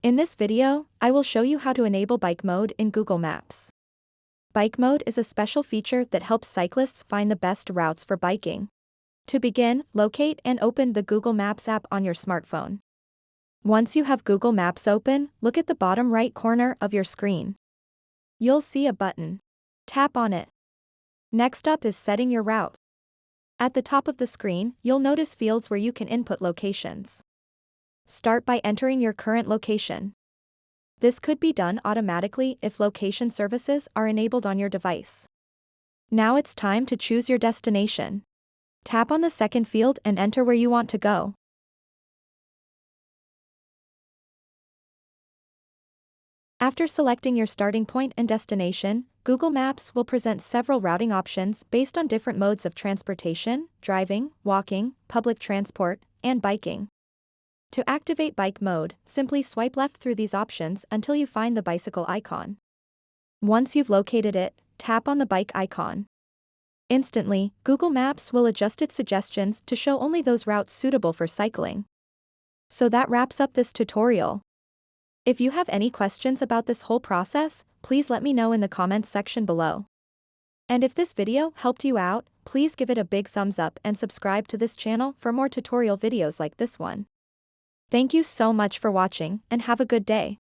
In this video, I will show you how to enable bike mode in Google Maps. Bike mode is a special feature that helps cyclists find the best routes for biking. To begin, locate and open the Google Maps app on your smartphone. Once you have Google Maps open, look at the bottom right corner of your screen. You'll see a button. Tap on it. Next up is setting your route. At the top of the screen, you'll notice fields where you can input locations. Start by entering your current location. This could be done automatically if location services are enabled on your device. Now it's time to choose your destination. Tap on the second field and enter where you want to go. After selecting your starting point and destination, Google Maps will present several routing options based on different modes of transportation: driving, walking, public transport, and biking. To activate bike mode, simply swipe left through these options until you find the bicycle icon. Once you've located it, tap on the bike icon. Instantly, Google Maps will adjust its suggestions to show only those routes suitable for cycling. So that wraps up this tutorial. If you have any questions about this whole process, please let me know in the comments section below. And if this video helped you out, please give it a big thumbs up and subscribe to this channel for more tutorial videos like this one. Thank you so much for watching and have a good day.